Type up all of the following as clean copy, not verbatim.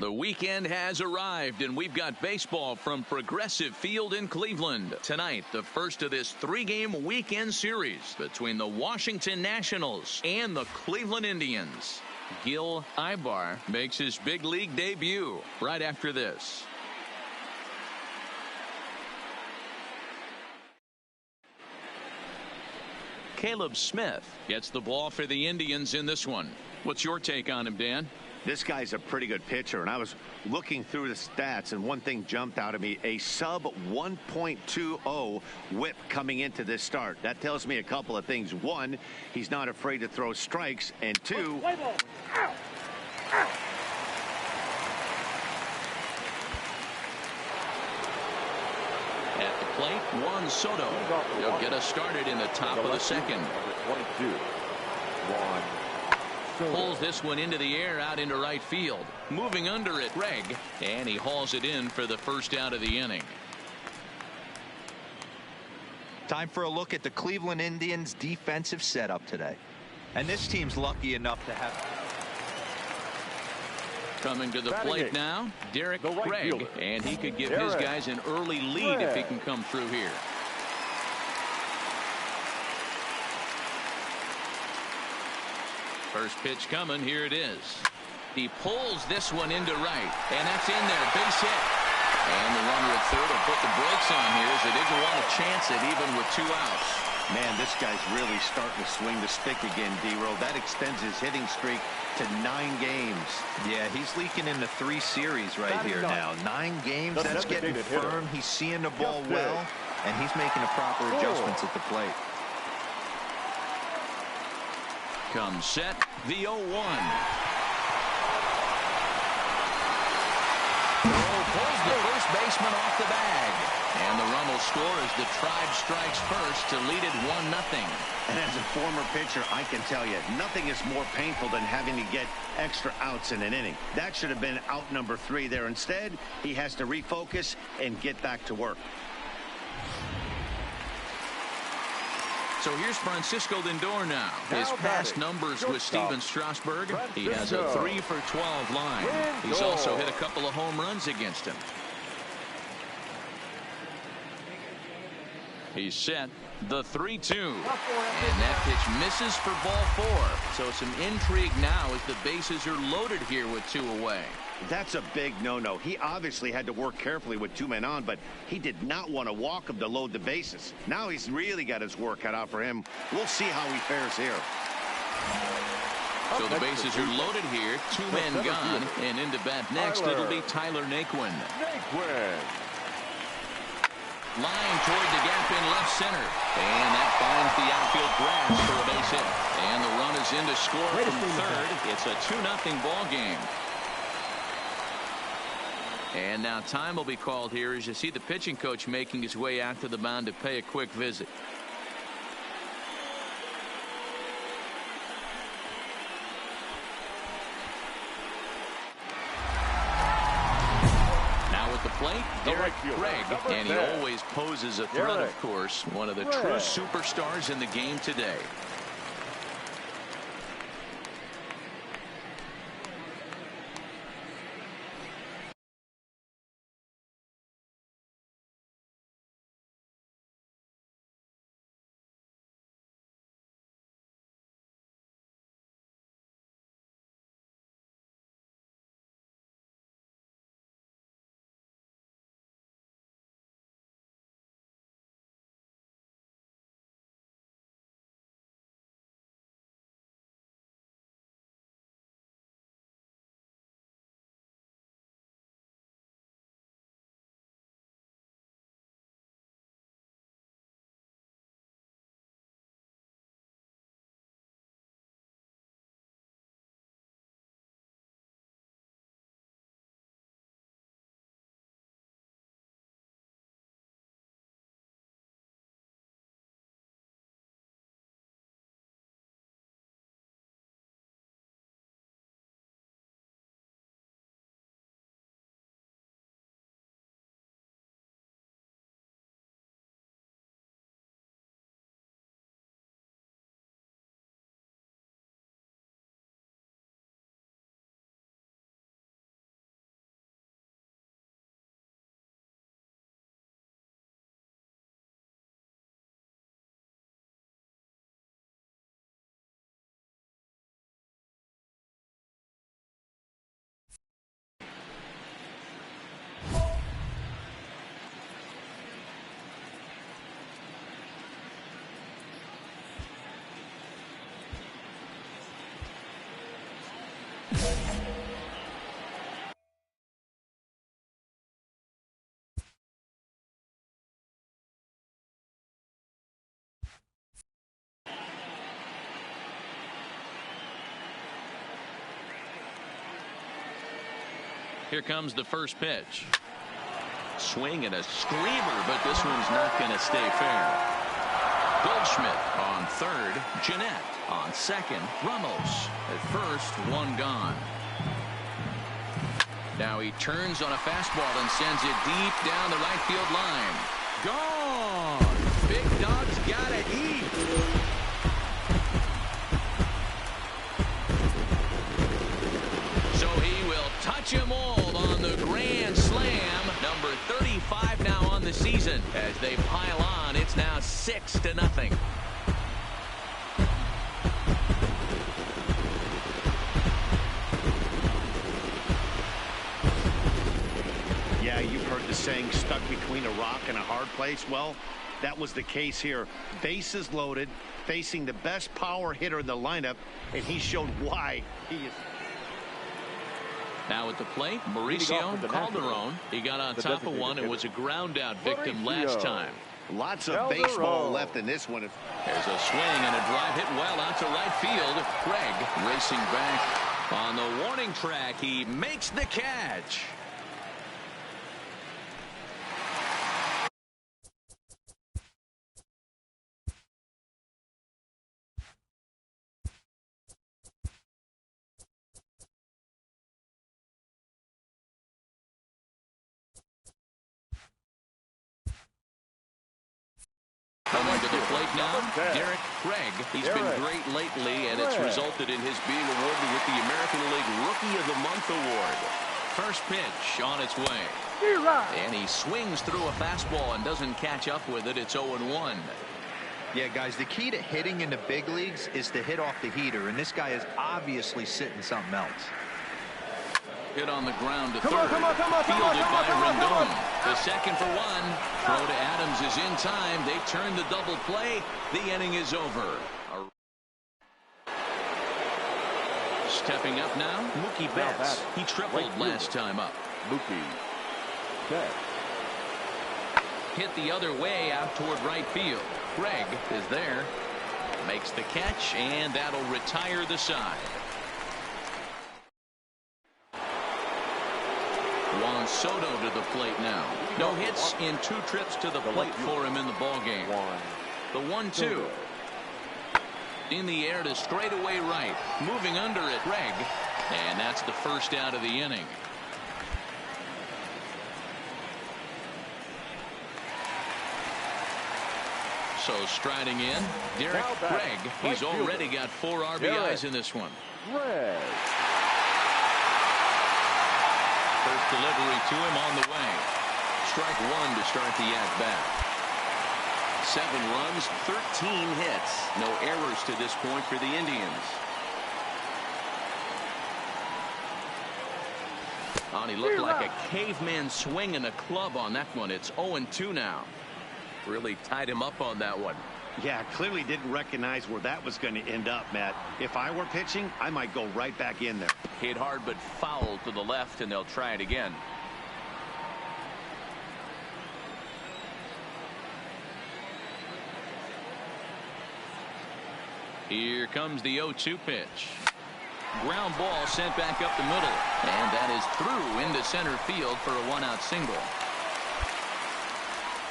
The weekend has arrived, and we've got baseball from Progressive Field in Cleveland. Tonight, the first of this three-game weekend series between the Washington Nationals and the Cleveland Indians. Gil Ibar makes his big league debut right after this. Caleb Smith gets the ball for the Indians in this one. What's your take on him, Dan? This guy's a pretty good pitcher, and I was looking through the stats, and one thing jumped out at me: a sub 1.20 whip coming into this start. That tells me a couple of things. One, he's not afraid to throw strikes, and two, at the plate, Juan Soto. He'll get us started in the top of the second. 22. Juan Pulls this one into the air out into right field. Moving under it, Greg, and he hauls it in for the first out of the inning. Time for a look at the Cleveland Indians defensive setup today. And this team's lucky enough to have. Coming to the plate now, Derek Craig, and he could give his guys an early lead if he can come through here. First pitch coming, here it is. He pulls this one into right, and that's in there, base hit. And the runner at third will put the brakes on here as they didn't want to chance it even with 2 outs. man, this guy's really starting to swing the stick again, D-Roll. That extends his hitting streak to 9 games. Yeah, he's leaking into 3 series right here now. 9 games, that's getting firm. He's seeing the ball well, and he's making the proper adjustments at the plate. Comes set, the 0-1. Pulls the first baseman off the bag. And the run will score as the Tribe strikes first to lead it 1-0. And as a former pitcher, I can tell you, nothing is more painful than having to get extra outs in an inning. That should have been out number 3 there. Instead, he has to refocus and get back to work. So here's Francisco Lindor now. His past numbers with Steven Strasburg, he has a 3 for 12 line. He's also hit a couple of home runs against him. He's set, the 3-2. And that pitch misses for ball 4. So some intrigue now as the bases are loaded here with 2 away. That's a big no-no. He obviously had to work carefully with 2 men on, but he did not want to walk him to load the bases. Now he's really got his work cut out for him. We'll see how he fares here. So the bases are loaded here, 2 men gone, and into bat next it'll be Tyler Naquin. Line toward the gap in left center, and that finds the outfield grass for a base hit. And the run is in to score from third. It's a 2-0 ball game. And now time will be called here as you see the pitching coach making his way out to the mound to pay a quick visit. Now at the plate, Derek Craig, and he always poses a threat, of course. One of the true superstars in the game today. Here comes the first pitch. Swing and a screamer, but this one's not going to stay fair. Goldschmidt on third. Jeanette on second. Ramos at first. One gone. Now he turns on a fastball and sends it deep down the right field line. Gone. Big Dog's gotta eat. So he will touch them all on the grand slam. Number 35 now on the season. As they pile on, it's now 6-0. Yeah, you've heard the saying, stuck between a rock and a hard place. Well, that was the case here. Bases loaded, facing the best power hitter in the lineup, and he showed why he is. Now at the plate, Mauricio Calderon. He got on top of one and was a ground out victim last time. Lots of baseball left in this one. There's a swing and a drive hit well out to right field. Craig racing back on the warning track. He makes the catch. Coming to the plate now, Derek Craig. He's been great lately, and it's resulted in his being awarded with the American League Rookie of the Month award. First pitch on its way. And he swings through a fastball and doesn't catch up with it. It's 0-1. Yeah, guys, the key to hitting in the big leagues is to hit off the heater, and this guy is obviously sitting something else. Hit on the ground to third. Fielded by Rendon. The second for one. Throw to Adams is in time. They turn the double play. The inning is over. Stepping up now, Mookie Betts. He tripled last time up. Mookie Betts. Hit the other way out toward right field. Craig is there. Makes the catch, and that'll retire the side. Juan Soto to the plate now. No hits in 2 trips to the plate for him in the ballgame. The 1-2. In the air to straightaway right. Moving under it, Craig. And that's the first out of the inning. So striding in, Derek Craig. He's already got 4 RBIs in this one. First delivery to him on the way. Strike one to start the at-bat. 7 runs, 13 hits. No errors to this point for the Indians. Oh, he looked like a caveman swinging a club on that one. It's 0-2 now. Really tied him up on that one. Yeah, clearly didn't recognize where that was going to end up, Matt. If I were pitching, I might go right back in there. Hit hard but foul to the left, and they'll try it again. Here comes the 0-2 pitch. Ground ball sent back up the middle, and that is through into center field for a 1-out single.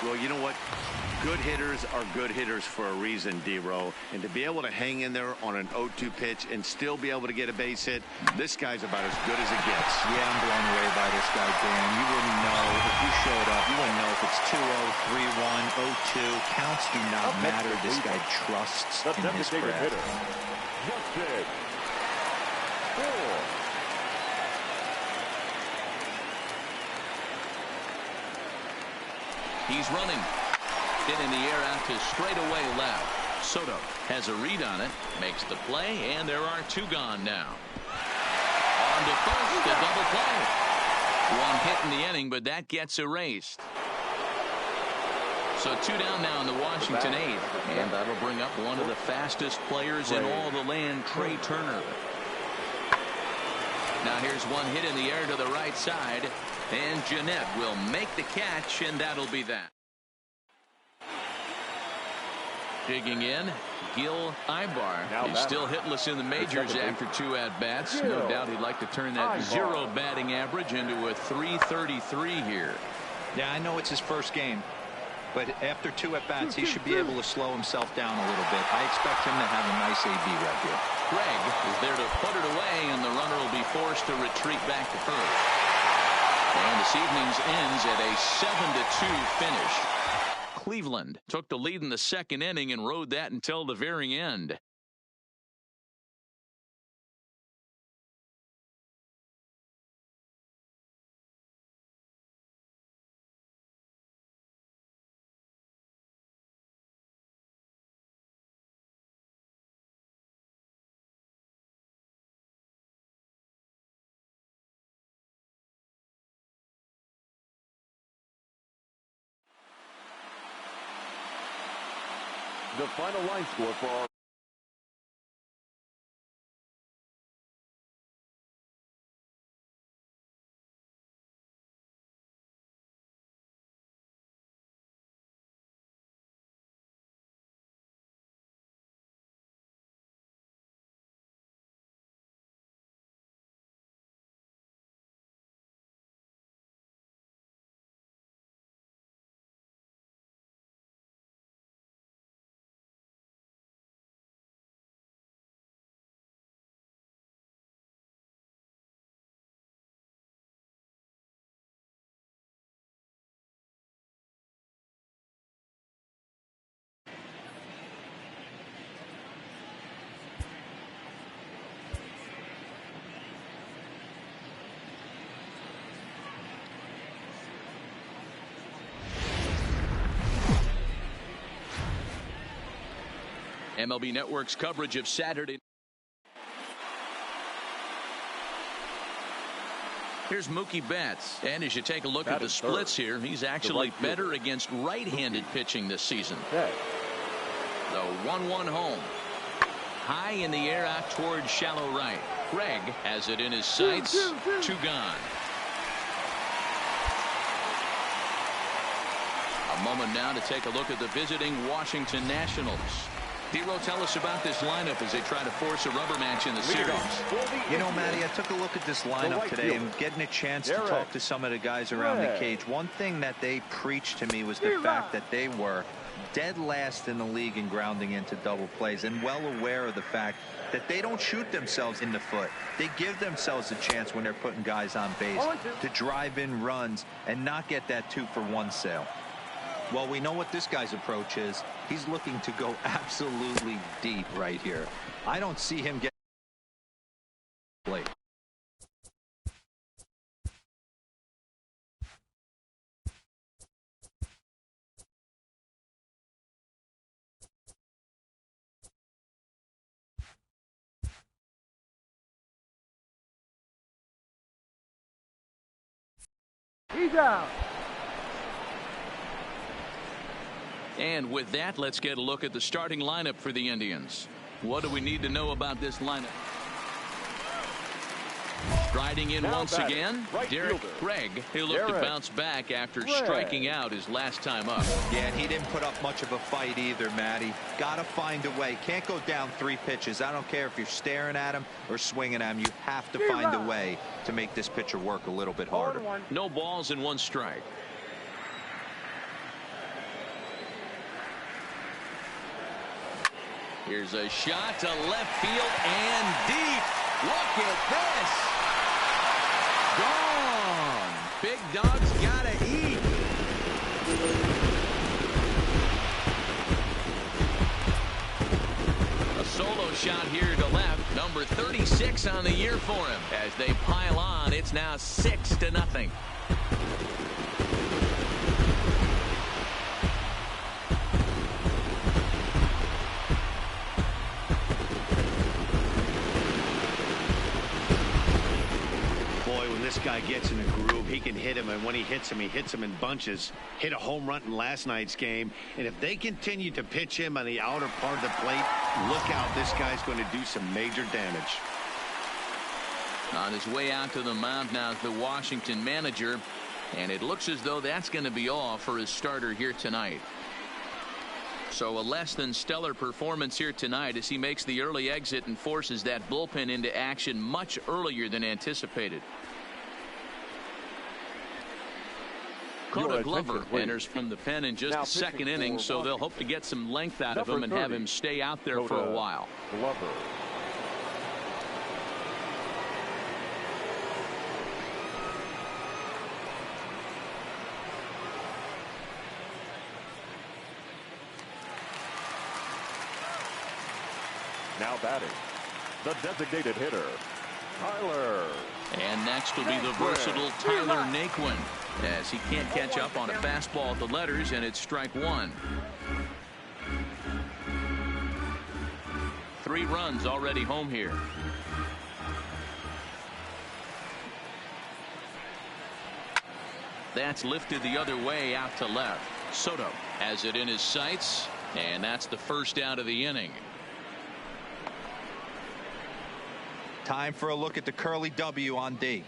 Well, you know what? Good hitters are good hitters for a reason, D-Row. And to be able to hang in there on an 0-2 pitch and still be able to get a base hit, this guy's about as good as it gets. Yeah, I'm blown away by this guy, Dan. You wouldn't know if you showed up. You wouldn't know if it's 2-0, 3-1, 0-2. Counts do not matter. This guy trusts in his craft. He's running. Hit in the air out to straightaway left. Soto has a read on it, makes the play, and there are 2 gone now. On to first, a double play. 1 hit in the inning, but that gets erased. So 2 down now in the Washington 8th, and that'll bring up one of the fastest players in all the land, Trey Turner. Now here's 1 hit in the air to the right side, and Jeanette will make the catch, and that'll be that. Digging in, Gil Ibar. He's still hitless in the majors after 2 at-bats. No doubt he'd like to turn that 0 batting average into a .333 here. Yeah, I know it's his first game, but after 2 at-bats, he should be able to slow himself down a little bit. I expect him to have a nice AB right here. Craig is there to put it away, and the runner will be forced to retreat back to first. And this evening's ends at a 7-2 finish. Cleveland took the lead in the 2nd inning and rode that until the very end. The final line score for our MLB Network's coverage of Saturday. Here's Mookie Betts, and as you take a look at the splits here, he's actually better against right-handed pitching this season. The 1-1 home. High in the air out towards shallow right. Craig has it in his sights. 2 gone. A moment now to take a look at the visiting Washington Nationals. Dero, tell us about this lineup as they try to force a rubber match in the series. You know, Matty, I took a look at this lineup today and getting a chance to talk to some of the guys around the cage. One thing that they preached to me was the fact that they were dead last in the league in grounding into double plays, and well aware of the fact that they don't shoot themselves in the foot. They give themselves a chance when they're putting guys on base to drive in runs and not get that 2-for-1 sale. Well, we know what this guy's approach is. He's looking to go absolutely deep right here. I don't see him get late. He's out. And with that, let's get a look at the starting lineup for the Indians. What do we need to know about this lineup? Striding in once again, Derek Craig. He'll look to bounce back after striking out his last time up. Yeah, and he didn't put up much of a fight either, Matty. Got to find a way. Can't go down 3 pitches. I don't care if you're staring at him or swinging at him. You have to find a way to make this pitcher work a little bit harder. No balls and 1 strike. Here's a shot to left field and deep. Look at this. Gone. Big dog's gotta eat. A solo shot here to left. Number 36 on the year for him. As they pile on, it's now 6-0. This guy gets in a groove, he can hit him, and when he hits him in bunches. Hit a home run in last night's game, and if they continue to pitch him on the outer part of the plate, look out, this guy's going to do some major damage. On his way out to the mound now is the Washington manager, and it looks as though that's going to be all for his starter here tonight. So a less than stellar performance here tonight as he makes the early exit and forces that bullpen into action much earlier than anticipated. Dakota Glover enters from the pen in just the second inning, so they'll hope to get some length out of him and have him stay out there for a while. Glover. Now batting, the designated hitter, Tyler. And next will be the versatile Tyler Naquin, as he can't catch up on a fastball at the letters, and it's strike one. 3 runs already home here. That's lifted the other way out to left. Soto has it in his sights, and that's the first out of the inning. Time for a look at the Curly W on D.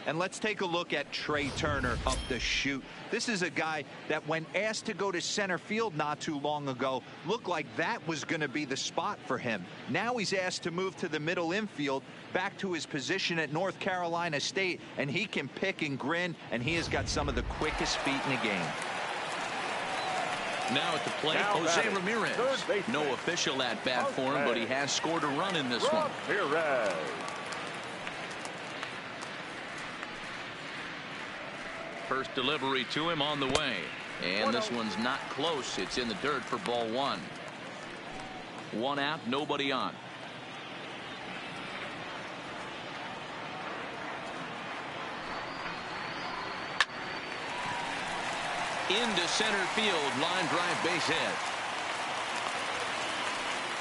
And let's take a look at Trey Turner up the chute. This is a guy that, when asked to go to center field not too long ago, looked like that was going to be the spot for him. Now he's asked to move to the middle infield, back to his position at North Carolina State, and he can pick and grin, and he has got some of the quickest feet in the game. Now at the plate, Jose Ramirez. No official at bat for him, but he has scored a run in this one. First delivery to him on the way, and this one's not close. It's in the dirt for ball 1. 1 out, nobody on. Into center field, line drive, base hit.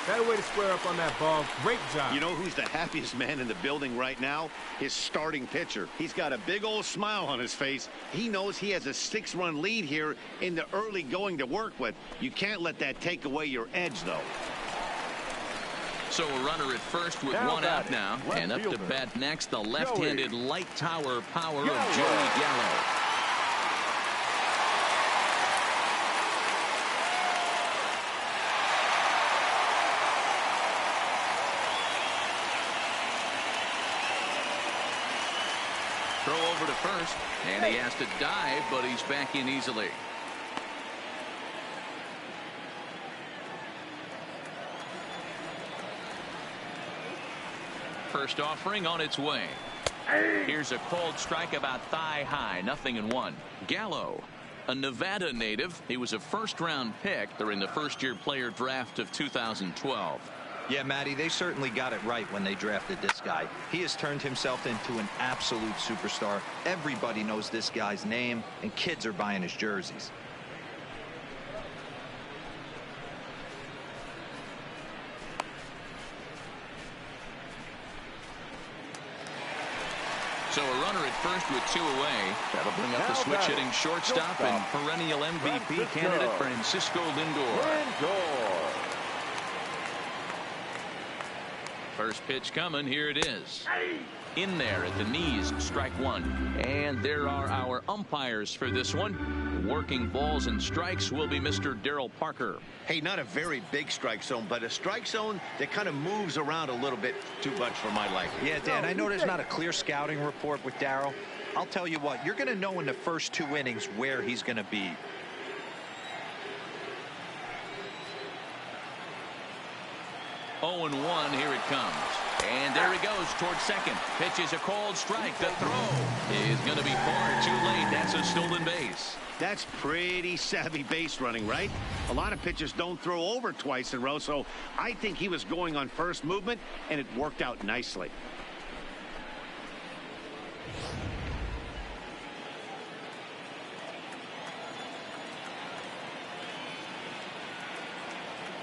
That way to square up on that ball. Great job. You know who's the happiest man in the building right now? His starting pitcher. He's got a big old smile on his face. He knows he has a 6-run lead here in the early going to work with. You can't let that take away your edge, though. So a runner at first with 1 out now. And up to bat next, the left-handed light tower power of Joey Gallo. Throw over to first, and he has to dive, but he's back in easily. First offering on its way. Here's a cold strike about thigh high, 0-1. Gallo, a Nevada native. He was a first-round pick during the first-year player draft of 2012. Yeah, Matty, they certainly got it right when they drafted this guy. He has turned himself into an absolute superstar. Everybody knows this guy's name, and kids are buying his jerseys. So a runner at first with 2 away. That'll bring up the switch-hitting shortstop and perennial MVP candidate Francisco Lindor. First pitch coming. Here it is. In there at the knees, strike 1. And there are our umpires for this one. Working balls and strikes will be Mr. Darryl Parker. Hey, not a very big strike zone, but a strike zone that kind of moves around a little bit too much for my liking. Yeah, Dan, I know there's not a clear scouting report with Darryl. I'll tell you what, you're going to know in the first 2 innings where he's going to be. Oh, and 1, here it comes. And there he goes towards second. Pitches a cold strike. The throw is going to be far too late. That's a stolen base. That's pretty savvy base running, right? A lot of pitchers don't throw over twice in a row, so I think he was going on first movement, and it worked out nicely.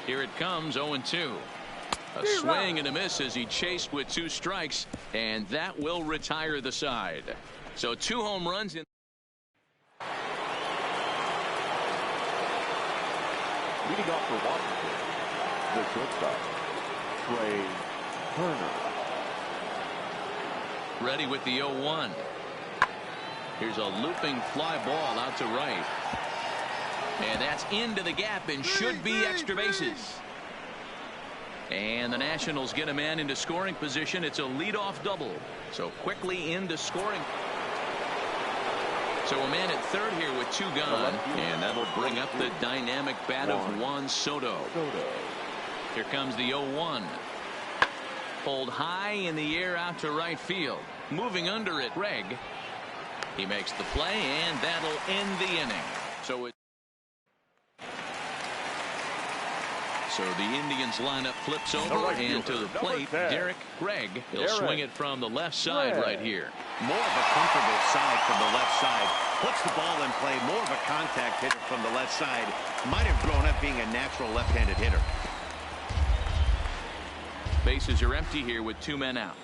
Here it comes, 0-2. A swing and a miss as he chased with 2 strikes, and that will retire the side. So 2 home runs in. Leading off for Washington, the shortstop, Trey Turner. Ready with the 0-1. Here's a looping fly ball out to right. And that's into the gap and should be extra bases. And the Nationals get a man into scoring position. It's a leadoff double. So quickly into scoring. So a man at third here with 2 gone. And that'll bring up the dynamic bat of Juan Soto. Here comes the 0-1. Pulled high in the air out to right field. Moving under it, Greg. He makes the play, and that'll end the inning. So the Indians lineup flips over, and to the plate, Derek Gregg. He'll swing it from the left side right here. More of a comfortable side from the left side. Puts the ball in play. More of a contact hitter from the left side. Might have grown up being a natural left-handed hitter. Bases are empty here with 2 men out.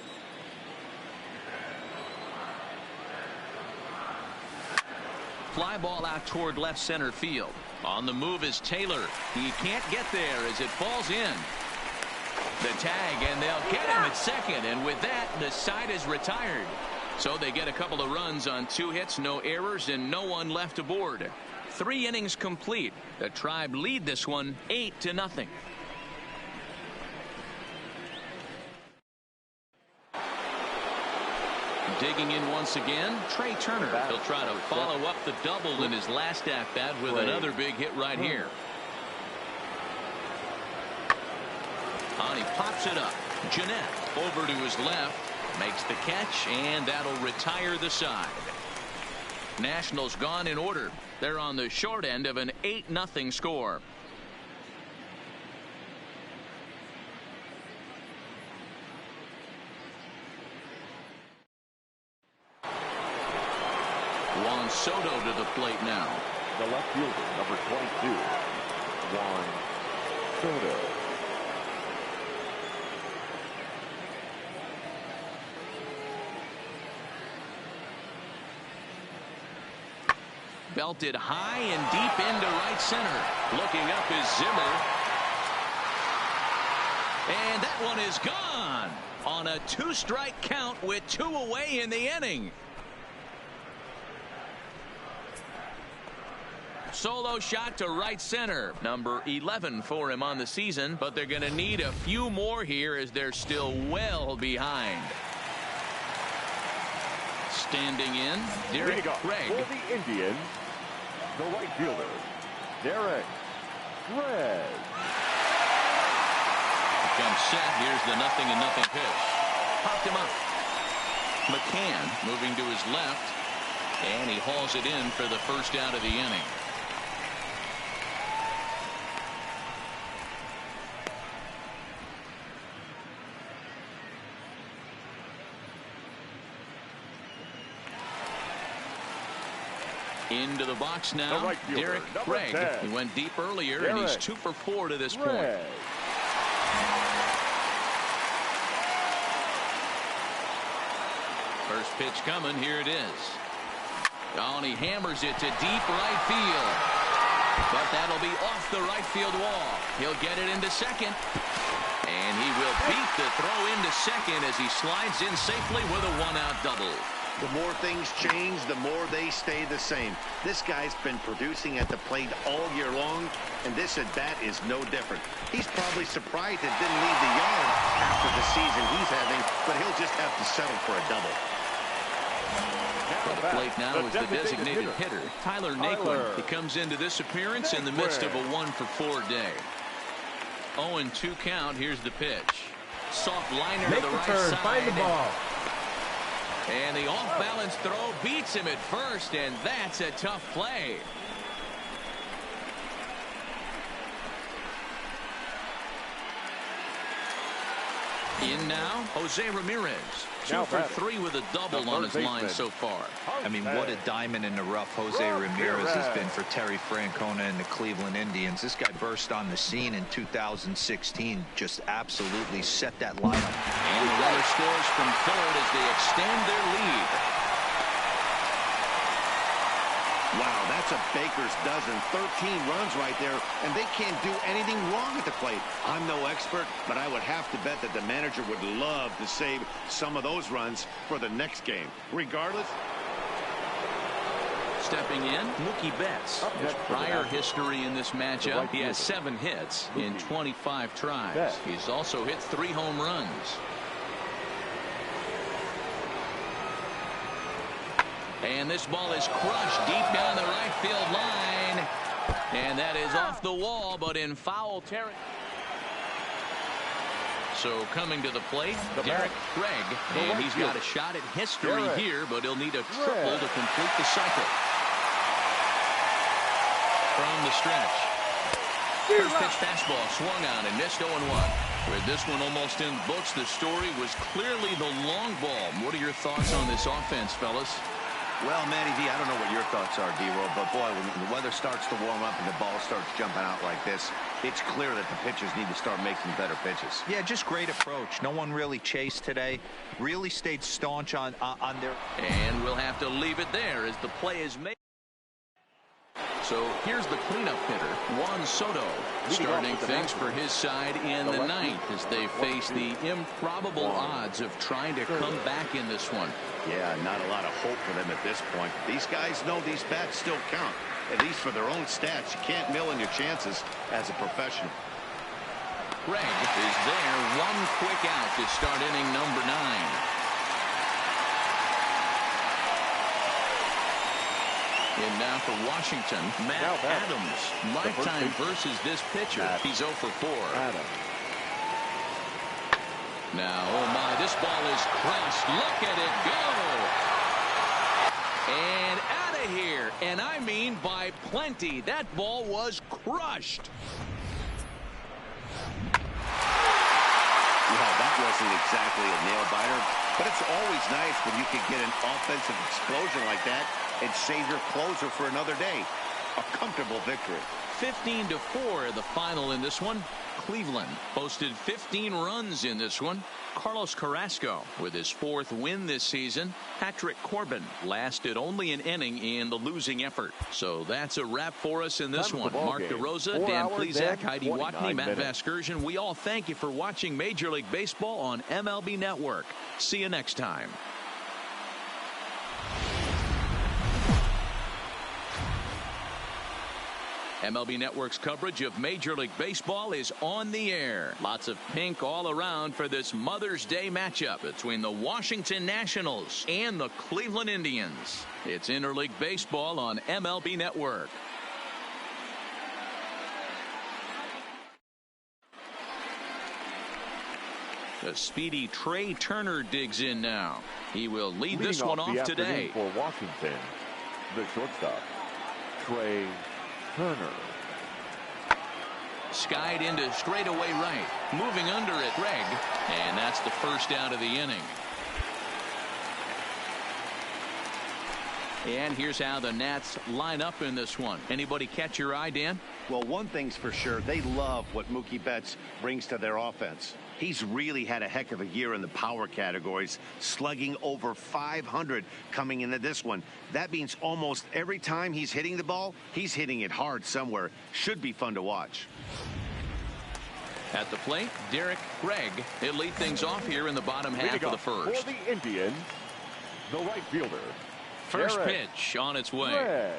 Fly ball out toward left center field. On the move is Taylor. He can't get there as it falls in. The tag, and they'll get him at second. And with that, the side is retired. So they get a couple of runs on 2 hits, no errors, and no one left aboard. 3 innings complete. The Tribe lead this one 8-0. Digging in once again, Trey Turner. He'll try to follow up the double in his last at-bat with another big hit right here. And he pops it up. Jeanette over to his left. Makes the catch, and that'll retire the side. Nationals gone in order. They're on the short end of an 8-0 score. Juan Soto to the plate now. The left fielder, number 22, Juan Soto. Belted high and deep into right center. Looking up is Zimmer. And that one is gone on a 2-strike count with 2 away in the inning. Solo shot to right center. Number 11 for him on the season, but they're going to need a few more here as they're still well behind. Standing in, Derek Gregg. For the Indians, the right fielder, Derek Gregg. Comes set. Here's the 0-0 pitch. Popped him up. McCann moving to his left, and he hauls it in for the first out of the inning. Into the box now, right fielder, Derek Gregg. He went deep earlier, and he's 2 for 4 to this point. First pitch coming. Here it is. Oh, and he hammers it to deep right field. But that'll be off the right field wall. He'll get it into second. And he will beat the throw into second as he slides in safely with a 1-out double. The more things change, the more they stay the same. This guy's been producing at the plate all year long, and this at-bat is no different. He's probably surprised it didn't leave the yard after the season he's having, but he'll just have to settle for a double. At the plate now is the designated hitter, Tyler Naquin. He comes into this appearance in the midst of a 1-for-4 day. 0-2 count. Here's the pitch. Soft liner to the right side. Find the ball. And the off-balance throw beats him at first, and that's a tough play. In now, Jose Ramirez. 2 for 3 with a double on his line so far. I mean, what a diamond in the rough Jose Ramirez has been for Terry Francona and the Cleveland Indians. This guy burst on the scene in 2016, just absolutely set that lineup. And the runner scores from third as they extend their lead. Wow, that's a baker's dozen. 13 runs right there, and they can't do anything wrong at the plate. I'm no expert, but I would have to bet that the manager would love to save some of those runs for the next game. Regardless, Stepping in, Mookie Betts. There's prior history in this matchup. He has 7 hits in 25 tries. He's also hit 3 home runs. And this ball is crushed deep down the right field line. And that is off the wall, but in foul territory. So coming to the plate, Derek Craig. And he's got a shot at history here, but he'll need a triple to complete the cycle. From the stretch. First pitch fastball swung on and missed 0-1. With this one almost in the books, the story was clearly the long ball. What are your thoughts on this offense, fellas? Well, Matty V, I don't know what your thoughts are, D-Roll, but boy, when the weather starts to warm up and the ball starts jumping out like this, it's clear that the pitchers need to start making better pitches. Yeah, just great approach. No one really chased today. Really stayed staunch on their... And we'll have to leave it there as the play is made. So here's the cleanup hitter, Juan Soto, starting things for his side in the ninth as they face the improbable odds of trying to come back in this one. Yeah, not a lot of hope for them at this point. These guys know these bats still count, at least for their own stats. You can't mill in your chances as a professional. Craig is there, one quick out to start inning number 9. And now for Washington, Matt Adams. Lifetime versus this pitcher. He's 0 for 4. Now, oh my, this ball is crushed. Look at it go. And out of here. And I mean by plenty. That ball was crushed. Well, that wasn't exactly a nail-biter, but it's always nice when you can get an offensive explosion like that and save your closer for another day. A comfortable victory. 15-4 the final in this one. Cleveland posted 15 runs in this one. Carlos Carrasco with his 4th win this season. Patrick Corbin lasted only an inning in the losing effort. So that's a wrap for us in this one. Mark DeRosa, Dan Plesac, Heidi Watney, Matt Vasgersian. We all thank you for watching Major League Baseball on MLB Network. See you next time. MLB Network's coverage of Major League Baseball is on the air. Lots of pink all around for this Mother's Day matchup between the Washington Nationals and the Cleveland Indians. It's Interleague Baseball on MLB Network. The speedy Trey Turner digs in now. He will lead this one off today. For Washington, the shortstop, Trey Turner. Skied into straightaway right. Moving under it, Craig. And that's the first out of the inning. And here's how the Nats line up in this one. Anybody catch your eye, Dan? Well, one thing's for sure. They love what Mookie Betts brings to their offense. He's really had a heck of a year in the power categories, slugging over 500 coming into this one. That means almost every time he's hitting the ball, he's hitting it hard somewhere. Should be fun to watch. At the plate, Derek Craig. He'll lead things off here in the bottom half of the first. For the Indians, the right fielder. First pitch on its way.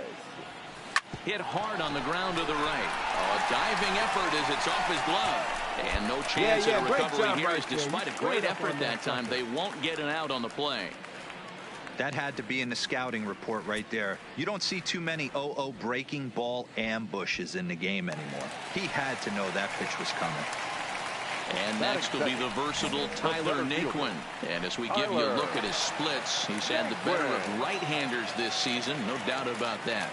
Hit hard on the ground to the right. A diving effort as it's off his glove. And no chance at a recovery here as despite a great effort that time, they won't get an out on the play. That had to be in the scouting report right there. You don't see too many 0-0 breaking ball ambushes in the game anymore. He had to know that pitch was coming. And next will be the versatile Tyler Naquin. And as we give you a look at his splits, he's had the better of right-handers this season. No doubt about that.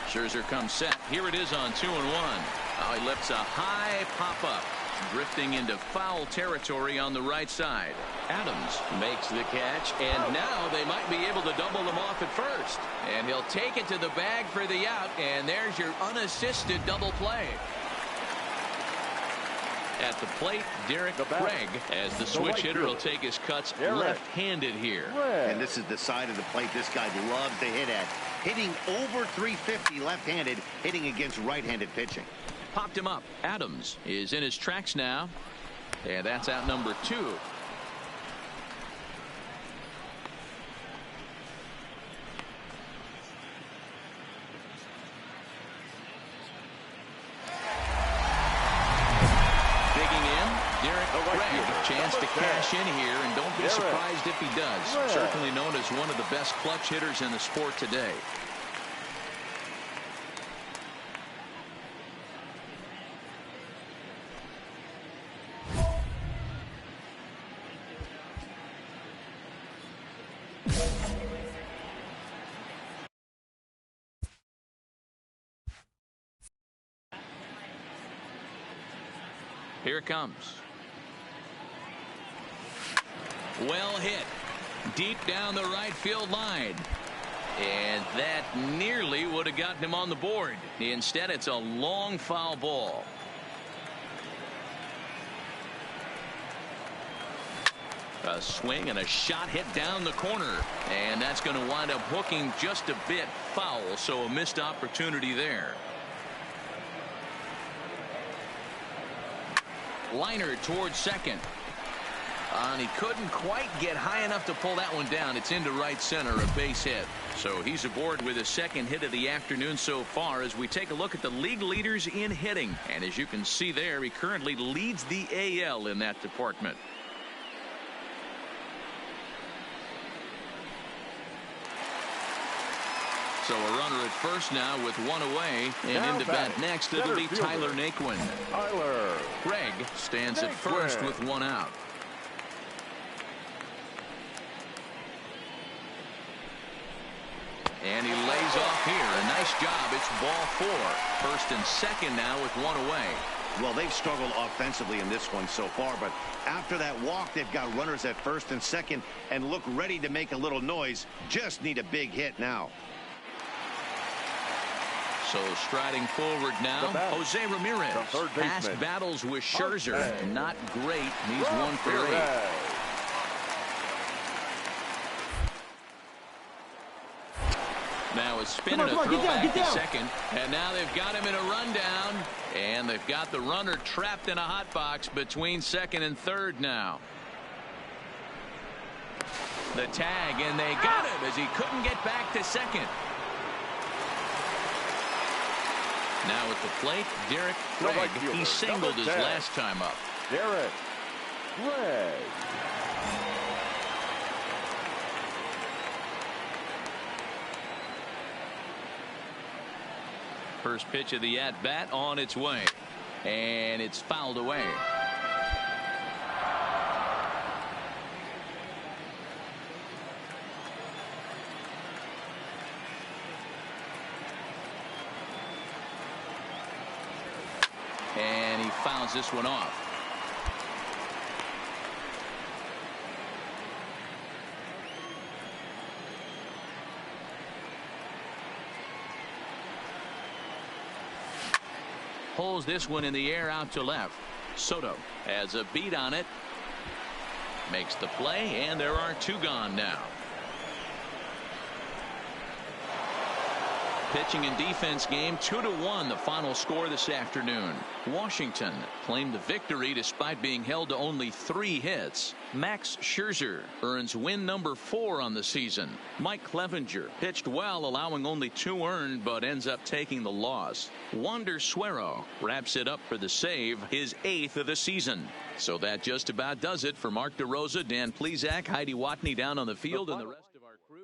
Scherzer comes set. Here it is on 2-1. Now he lifts a high pop-up, drifting into foul territory on the right side. Adams makes the catch, and now they might be able to double them off at first. And he'll take it to the bag for the out, and there's your unassisted double play. At the plate, Derek Craig, as the switch hitter will take his cuts left-handed here. And this is the side of the plate this guy loves to hit at. Hitting over 350 left-handed, hitting against right-handed pitching. Popped him up. Adams is in his tracks now. And that's out number 2. chance to cash in here, and don't be surprised if he does. Certainly known as one of the best clutch hitters in the sport today. Here it comes. Well hit. Deep down the right field line. And that nearly would have gotten him on the board. Instead, it's a long foul ball. A swing and a shot hit down the corner. And that's going to wind up hooking just a bit foul, so a missed opportunity there. Liner towards second. And he couldn't quite get high enough to pull that one down. It's into right center, a base hit. So he's aboard with his second hit of the afternoon so far as we take a look at the league leaders in hitting. And as you can see there, he currently leads the AL in that department. So a runner at first now with one away, and into bat next it'll be Tyler Naquin. Craig stands at first with one out. And he lays off here. A nice job. It's ball four. First and second now with one away. Well, they've struggled offensively in this one so far, but after that walk, they've got runners at first and second and look ready to make a little noise. Just need a big hit now. So striding forward now, Jose Ramirez. Past battles with Scherzer. Not great. He's 1 for 8. Now a spin and a throw back to second. And now they've got him in a rundown. And they've got the runner trapped in a hot box between second and third now. The tag, and they got him as he couldn't get back to second. Now at the plate, Derek Craig. He singled his last time up. Derek Craig. First pitch of the at-bat on its way. And it's fouled away. And he fouls this one off. Pulls this one in the air out to left. Soto has a beat on it. Makes the play, and there are two gone now. Pitching and defense game 2-1 the final score this afternoon. Washington claimed the victory despite being held to only 3 hits. Max Scherzer earns win number 4 on the season. Mike Clevenger pitched well, allowing only 2 earned, but ends up taking the loss. Wander Suero wraps it up for the save, his 8th of the season. So that just about does it for Mark DeRosa, Dan Plesac, Heidi Watney down on the field, and the rest of our crew.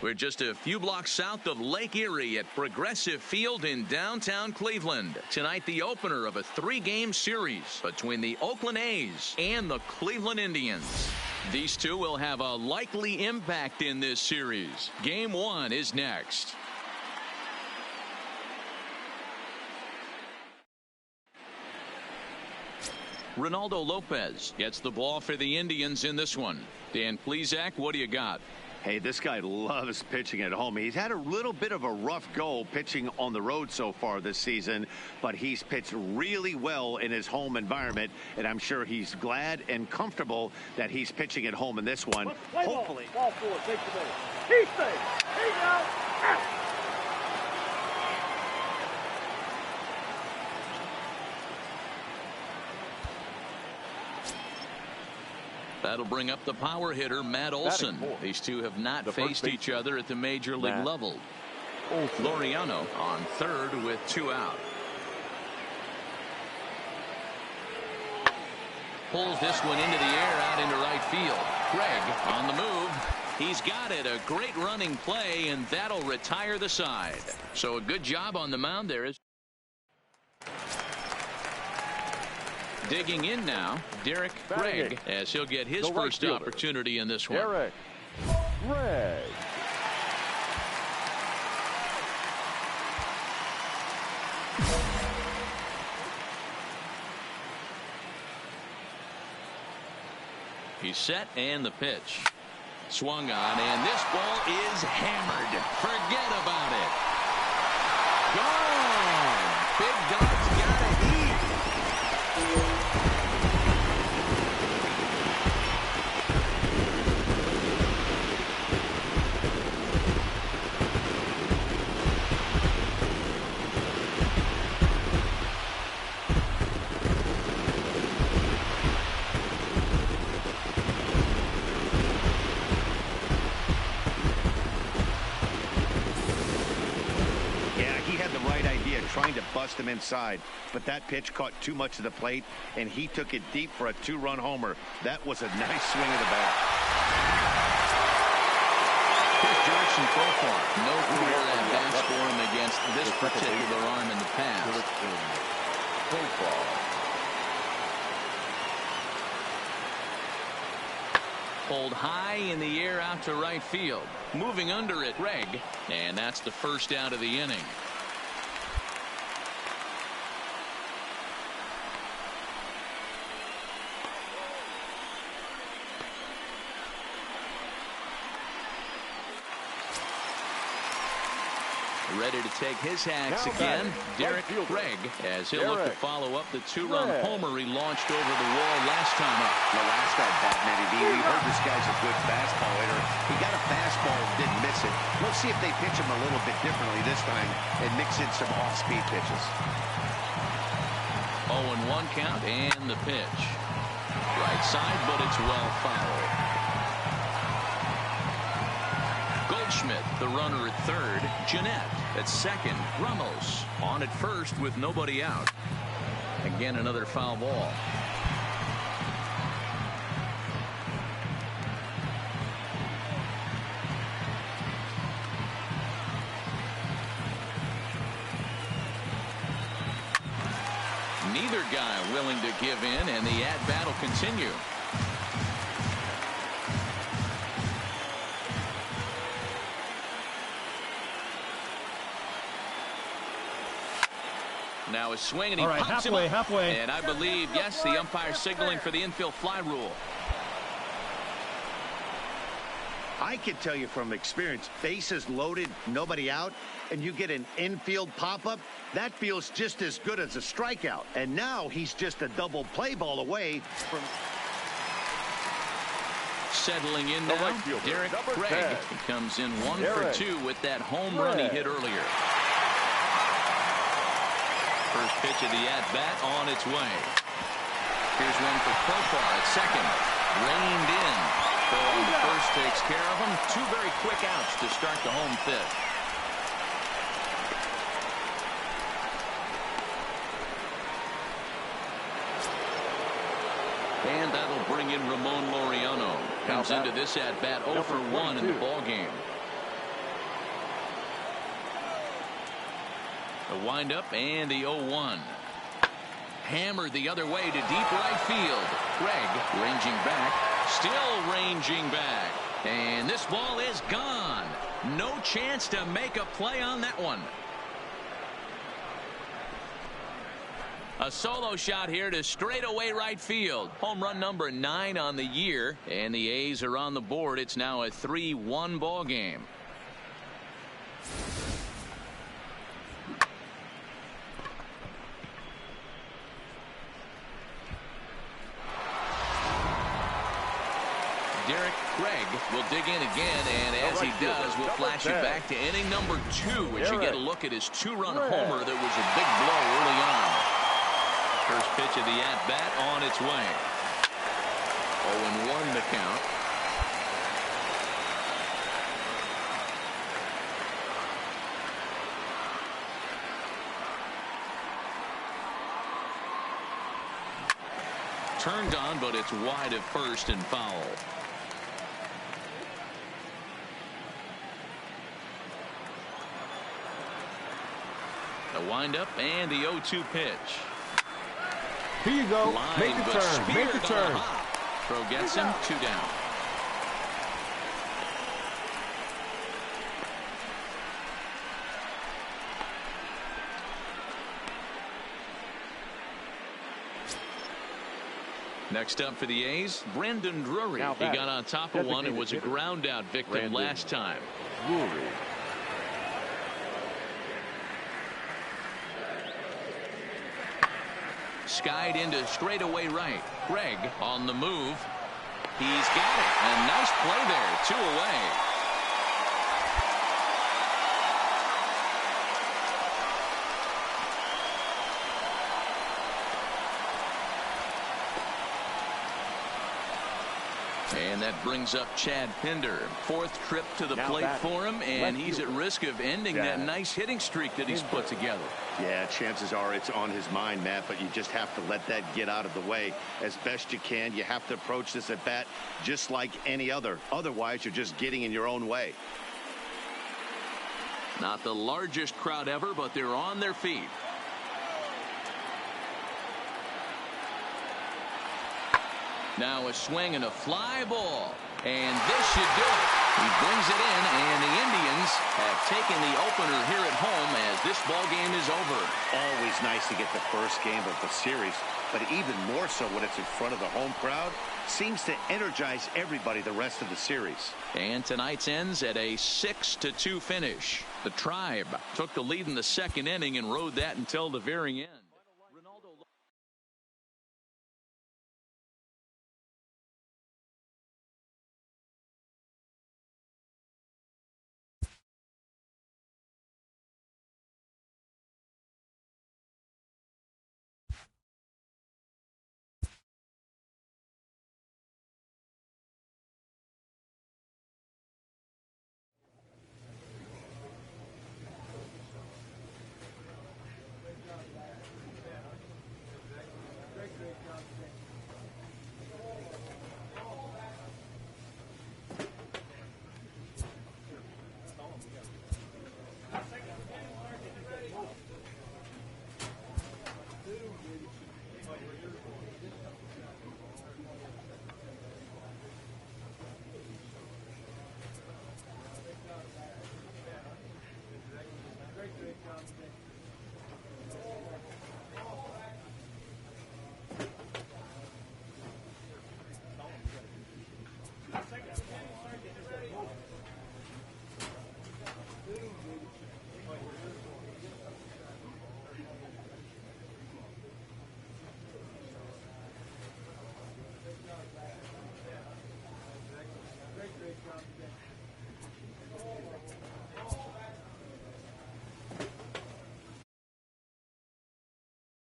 We're just a few blocks south of Lake Erie at Progressive Field in downtown Cleveland. Tonight, the opener of a 3-game series between the Oakland A's and the Cleveland Indians. These two will have a likely impact in this series. Game 1 is next. Ronaldo Lopez gets the ball for the Indians in this one. Dan Plesac, what do you got? Hey, this guy loves pitching at home. He's had a little bit of a rough go pitching on the road so far this season, but he's pitched really well in his home environment, and I'm sure he's glad and comfortable that he's pitching at home in this one. Hopefully. Ball forward, take the base. He's safe. He's out. That'll bring up the power hitter, Matt Olson. These two have not faced each other at the major league level. Laureano on third with 2 out. Pulls this one into the air out into right field. Craig on the move. He's got it. A great running play, and that'll retire the side. So a good job on the mound there. Digging in now, Derek Craig, as he'll get his first opportunity in this one. Derek Craig. He's set, and the pitch. Swung on, and this ball is hammered. Forget about it. Gone. Big Dog's got a heat. Trying to bust him inside, but that pitch caught too much of the plate, and he took it deep for a 2-run homer. That was a nice swing of the bat. His direction so far. No career at bats for him against this particular arm in the past. Pulled high in the air out to right field. Moving under it, Craig, and that's the first out of the inning. Ready to take his hacks again. Derek Craig, as he'll look to follow up the two-run homer he launched over the wall last time up. The last at-bat, Matty B, we heard this guy's a good fastball hitter. He got a fastball and didn't miss it. Let's see if they pitch him a little bit differently this time and mix in some off-speed pitches. 0-1 count and the pitch. Right side, but it's well fouled. Goldschmidt, the runner at third. Jeanette at second. Ramos on at first with nobody out. Again, another foul ball. Neither guy willing to give in, and the at-bat will continue. Now a swing, and he pops him up. Halfway. And I believe, yes, the umpire signaling for the infield fly rule. I can tell you from experience, bases loaded, nobody out, and you get an infield pop-up, that feels just as good as a strikeout. And now he's just a double play ball away from... Settling in now, Derek Craig. He comes in 1 for 2 with that home run he hit earlier. First pitch of the at-bat on its way. Here's one for Profar at second. Reined in. First takes care of him. 2 very quick outs to start the home fifth. And that'll bring in Ramon Laureano. Comes into this at-bat 0 for 1 in the ballgame. The windup and the 0-1. Hammered the other way to deep right field. Craig ranging back. Still ranging back. And this ball is gone. No chance to make a play on that one. A solo shot here to straightaway right field. Home run number 9 on the year. And the A's are on the board. It's now a 3-1 ball game. Derek Craig will dig in again, and as he does, we'll flash it back to inning number 2, which you get a look at his 2-run homer that was a big blow early on. First pitch of the at-bat on its way. 0-1 the count. Turned on, but it's wide at first and foul. The windup and the 0-2 pitch. Here you go. Line, Make the turn. Make the turn. Throw gets him. 2 down. Next up for the A's, Brandon Drury. He got on top of one and was a ground out victim last time. Drury. Skied into straightaway right. Craig on the move. He's got it. A nice play there. 2 away. And that brings up Chad Pinder. 4th trip to the plate for him, and he's at risk of ending that nice hitting streak that he's put together. Yeah, chances are it's on his mind, Matt, but you just have to let that get out of the way as best you can. You have to approach this at bat just like any other. Otherwise, you're just getting in your own way. Not the largest crowd ever, but they're on their feet. Now a swing and a fly ball. And this should do it. He brings it in, and the Indians have taken the opener here at home as this ball game is over. Always nice to get the first game of the series, but even more so when it's in front of the home crowd. Seems to energize everybody the rest of the series. And tonight's ends at a 6-2 finish. The Tribe took the lead in the second inning and rode that until the very end.